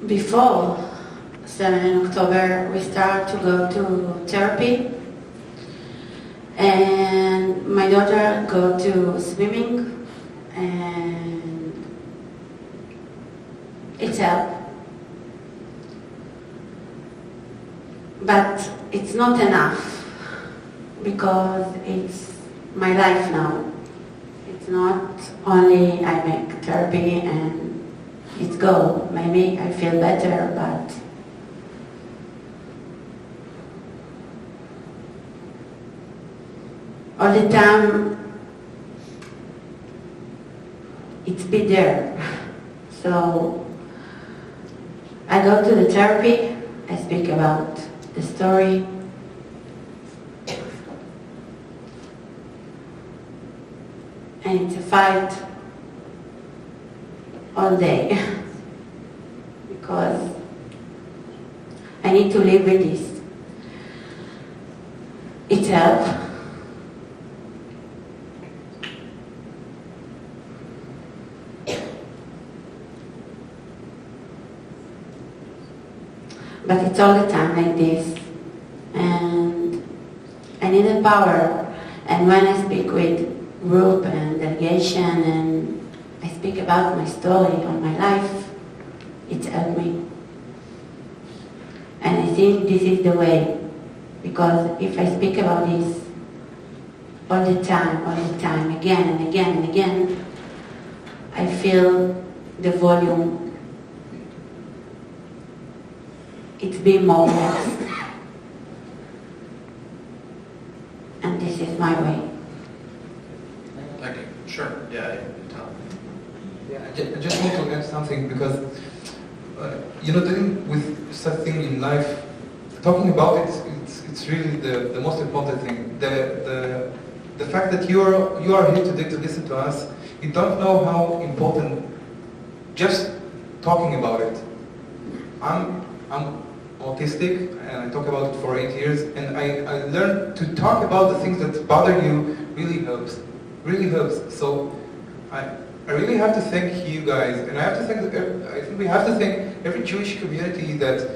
before 7 October, we start to go to therapy, and my daughter go to swimming, and it's help. But it's not enough, because it's my life now. It's not only I make therapy and it's go. Maybe I feel better, but all the time it's be there. So I go to the therapy, I speak about the story. And it's a fight all day because I need to live with this. It's help. But it's all the time like this. And I need the power. And when I speak with group and delegation and I speak about my story or my life, it's helped me. And I think this is the way, because if I speak about this all the time, again and again and again, I feel the volume. It's being more or less. And this is my way. Thank you. Sure. Yeah, Tom. Yeah, I just want to add something because, dealing with such thing in life, talking about it, it's really the most important thing. The fact that you are here today to listen to us, you don't know how important just talking about it. I'm autistic and I talk about it for 8 years, and I learned to talk about the things that bother you really helps. So I really have to thank you guys, and I think we have to thank every Jewish community that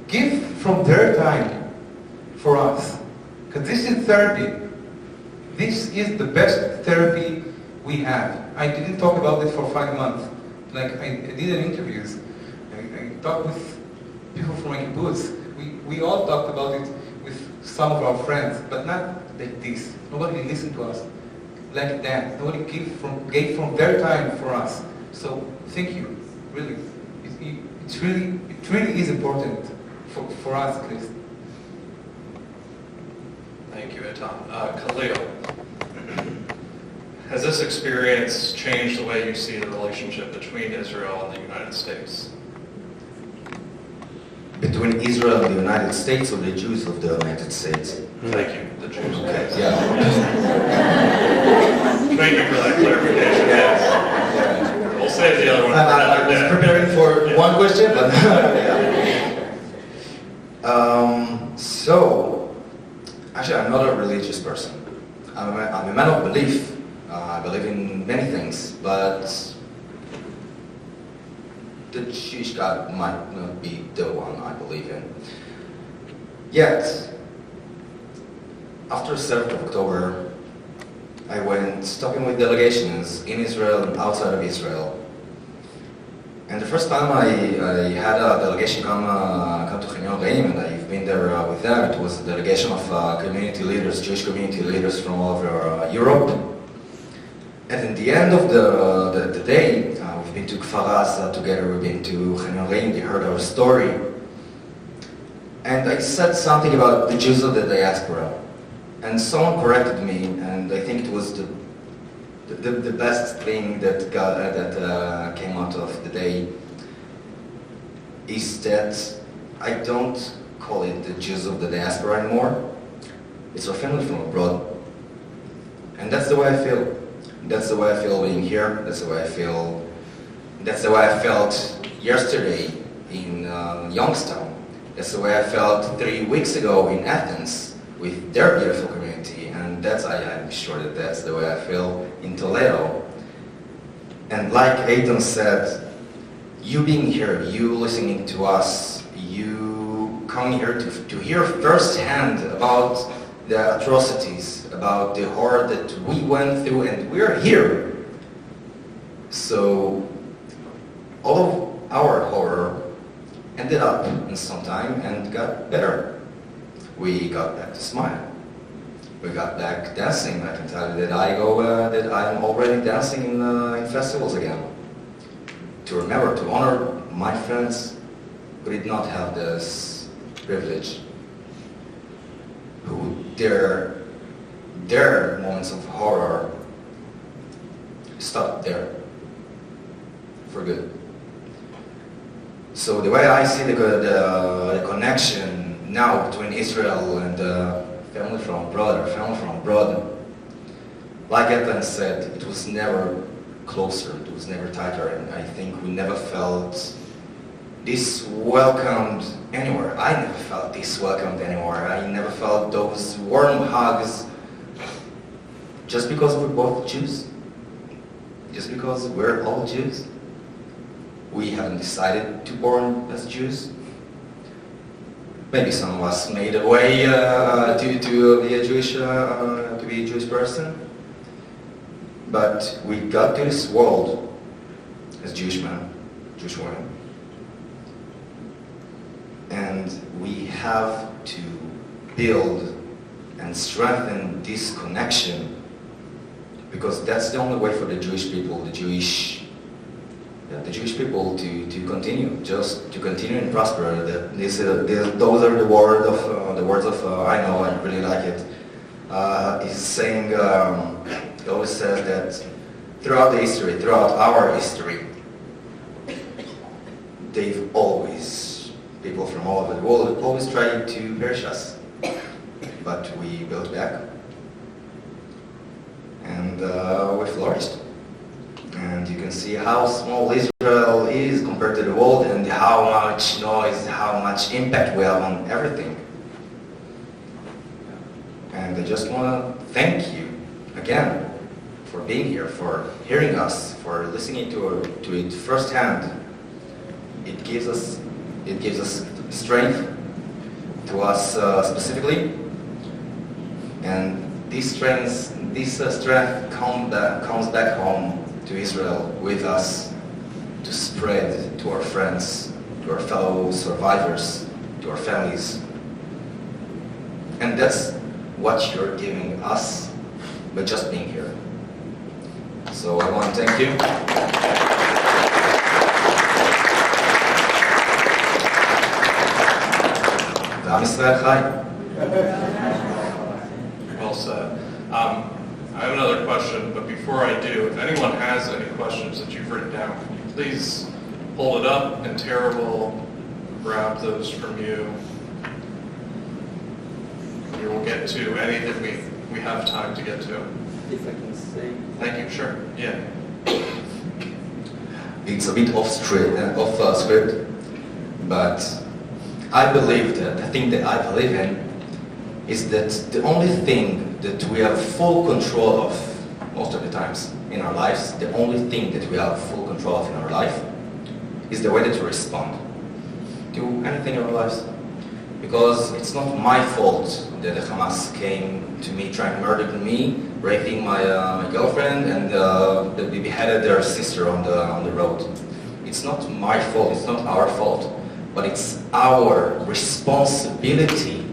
give from their time for us, because this is therapy. This is the best therapy we have. I didn't talk about it for 5 months. Like I did an interviews. I talked with people from my kibbutz. We all talked about it with some of our friends, but not like this. Nobody listened to us like that. Nobody gave from their time for us. So thank you, really. It really is important for us, at least. Thank you, Etan. Khalil, has this experience changed the way you see the relationship between Israel and the United States? Between Israel and the United States or the Jews of the United States? Thank you, the Jews. Okay, yeah. Thank you for that clarification. Yes. We'll save the other one for I another was day. preparing for one question, but so, actually, I'm not a religious person. I'm a man of belief. I believe in many things, but the Jewish God might not be the one I believe in. Yet, after 7th of October, I went talking with delegations in Israel and outside of Israel. And the first time I had a delegation come to Chenion Reim, and I've been there with them, it was a delegation of community leaders, Jewish community leaders from all over Europe. And in the end of the day, we've been to Kfar Aza together, we've been to Chenion Reim, they heard our story. And I said something about the Jews of the diaspora. And someone corrected me, and I think it was the best thing that came out of the day is that I don't call it the Jews of the diaspora anymore. It's our family from abroad. And that's the way I feel. That's the way I feel being here. That's the way I felt yesterday in Youngstown. That's the way I felt 3 weeks ago in Athens with their beautiful community. And I'm sure that that's the way I feel in Toledo. And like Eitan said, you being here, you listening to us, you coming here to hear firsthand about the atrocities, about the horror that we went through, and we're here. So all of our horror ended up in some time and got better. We got back to smile. We got back dancing. I can tell you that I'm already dancing in festivals again. To remember, to honor my friends who did not have this privilege, who their moments of horror stopped there. for good. So the way I see the connection now between Israel and family from abroad, like Ethan said, it was never closer, it was never tighter, and I think we never felt this welcomed anywhere. I never felt this welcomed anywhere. I never felt those warm hugs just because we're both Jews, just because we're all Jews. We haven't decided to born as Jews. Maybe some of us made a way to be a Jewish person, but we got to this world as Jewish men, Jewish women, and we have to build and strengthen this connection, because that's the only way for the Jewish people, the Jewish people to continue, just to continue and prosper. Those are the words of I know, I really like it. He's saying, he always says that throughout our history, people from all over the world have always tried to perish us, but we built back, and we flourished. And you can see how small Israel is compared to the world, and how much noise, how much impact we have on everything. And I just want to thank you again for being here, for hearing us, for listening to it firsthand. It gives us strength, to us specifically, and this strength comes back home to Israel with us, to spread to our friends, to our fellow survivors, to our families. And that's what you're giving us by just being here. So I want to thank you. ועם ישראל חי. Well said. I have another question, but before I do, if anyone has any questions that you've written down, can you please hold it up, and Tara will grab those from you. We will get to any that we have time to get to. If I can say. Thank you, sure. Yeah. It's a bit off script, but I believe that the thing that I believe in is that the only thing that we have full control of most of the times in our lives, the only thing that we have full control of in our life is the way that we respond to anything in our lives. Because it's not my fault that the Hamas came to me trying to murder me, raping my girlfriend, and that they beheaded their sister on the road. It's not my fault, it's not our fault, but it's our responsibility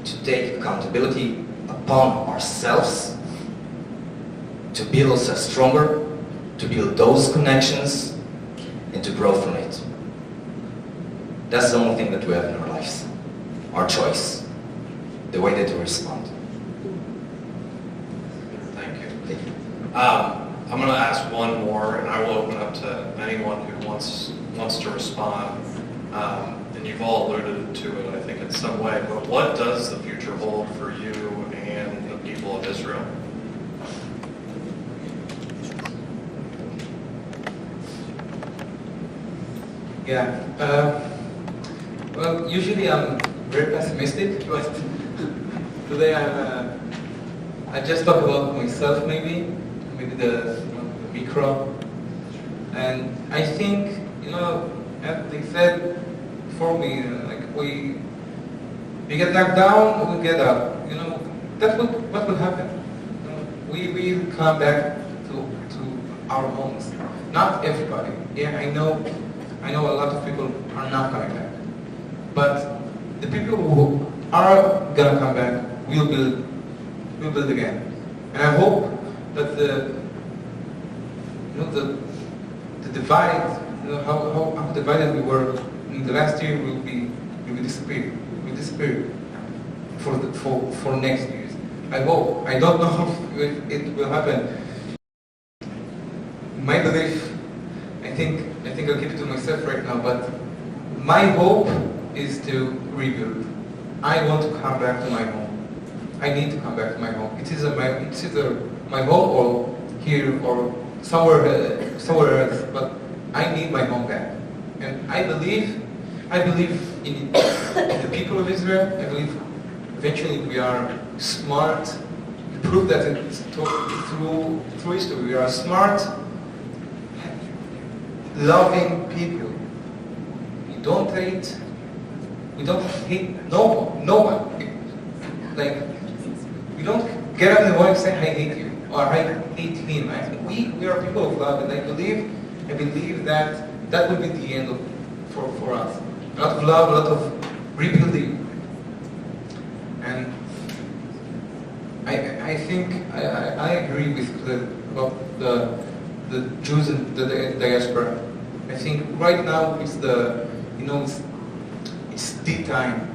to take accountability upon ourselves, to build ourselves stronger, to build those connections, and to grow from it. That's the only thing that we have in our lives, our choice, the way that we respond. Thank you. I'm going to ask one more, and I will open up to anyone who wants to respond. And you've all alluded to it, I think, in some way. But what does the future hold for you and the people of Israel? Yeah. Well, usually I'm very pessimistic, but today I just talk about myself, maybe the micro. And I think, as they said before me, like we get knocked down, we get up. That's what will happen. We will come back to our homes. Not everybody. Yeah, I know a lot of people are not coming back. But the people who are gonna come back will build again. And I hope that the divide, how divided we were in the last year will disappear. Will disappear for next years. I hope. I don't know if it will happen my belief, I think I'll keep it to myself right now, but my hope is to rebuild. I want to come back to my home. I need to come back to my home. It's either my home or here or somewhere else, but I need my home back. And I believe in the people of Israel. I believe eventually we are smart. We prove that through history. We are smart, loving people. We don't hate no one. Like, we don't get up in the morning and say, I hate you, or I hate him. We are people of love, and I believe that will be the end for us. A lot of love, a lot of rebuilding. And I think I agree with about the Jews and the diaspora. I think right now it's it's the time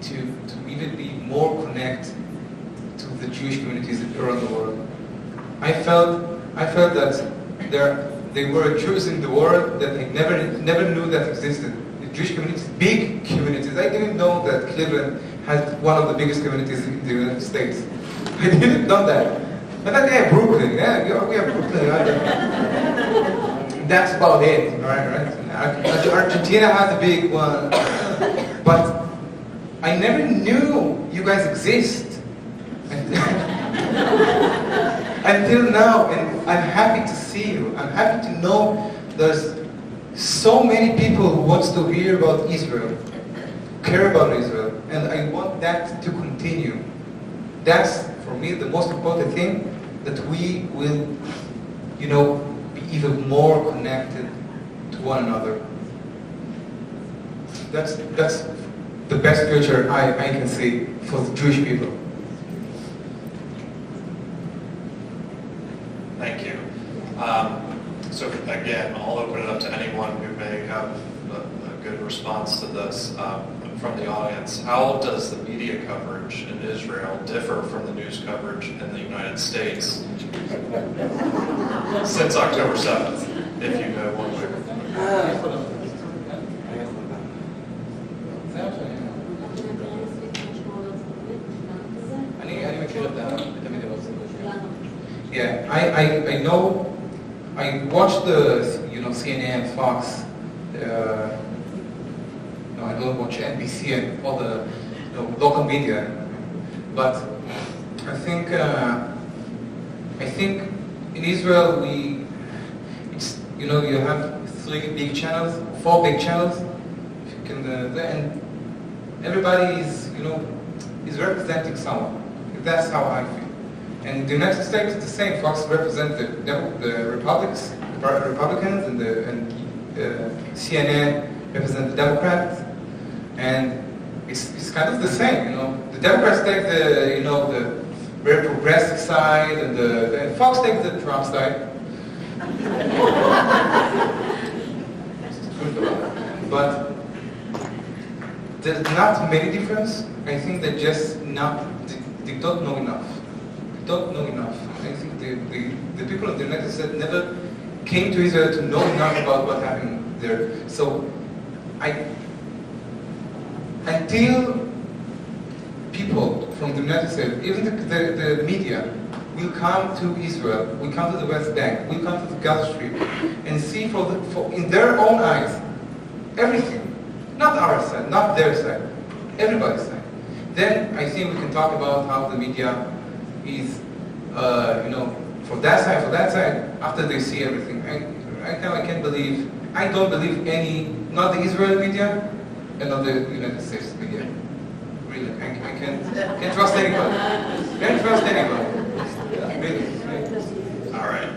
to even be more connected to the Jewish communities around the world. I felt that they were Jews in the world that I never knew that existed. The Jewish communities, big communities. I didn't know that Cleveland has one of the biggest communities in the United States. I didn't know that. But then, yeah, Brooklyn, we have Brooklyn. Right? That's about it, right? Argentina has a big one, but I never knew you guys exist until now, and I'm happy to see you. I'm happy to know there's so many people who wants to hear about Israel, care about Israel, and I want that to continue. That's, for me, the most important thing, that we will, be even more connected to one another. That's the best future I can see for the Jewish people. Thank you. So again, I'll open it up to anyone who may have a good response to this from the audience. How does the media coverage in Israel differ from the news coverage in the United States since October 7th, if you know one way or another? Yeah, I know. I watched the CNN, Fox. No, I don't watch NBC and all the local media. But I think in Israel you have 4 big channels. If you can, and everybody is representing someone. That's how I feel. And in the United States, it's the same. Fox represents the Republicans, and CNN represents the Democrats, and it's kind of the same. The Democrats take the very progressive side, and Fox takes the Trump side. But there's not many difference. I think they don't know enough. Don't know enough. I think the people of the United States never came to Israel to know enough about what happened there. So until people from the United States, even the media, will come to Israel, will come to the West Bank, will come to the Gaza Strip, and see in their own eyes everything, not our side, not their side, everybody's side. Then I think we can talk about how the media is, for that side, after they see everything. Right now I don't believe not the Israeli media, and not the United States media. Really, I can't trust anybody. Can't trust anybody. Really. All right.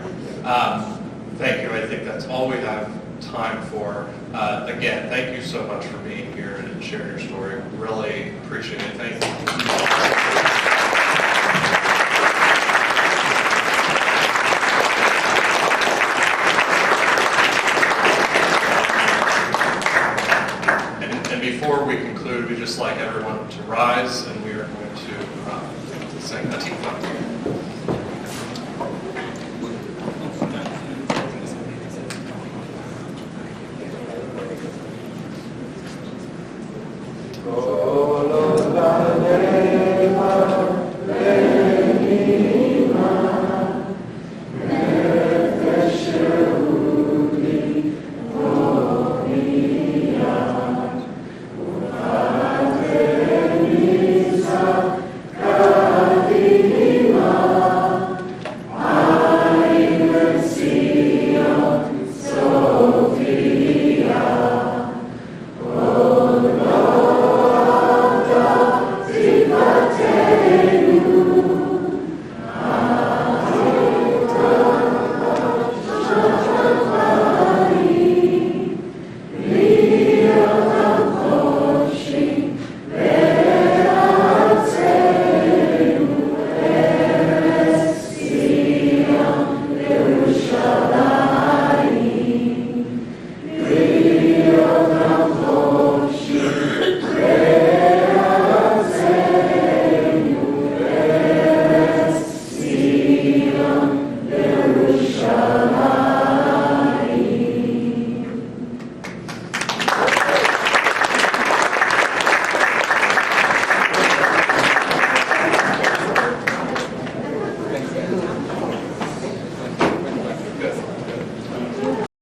Thank you. I think that's all we have time for. Again, thank you so much for being here and sharing your story. Really appreciate it. Thank you. Before we conclude, we'd just like everyone to rise, and we are going to sing Hatikva. Amen.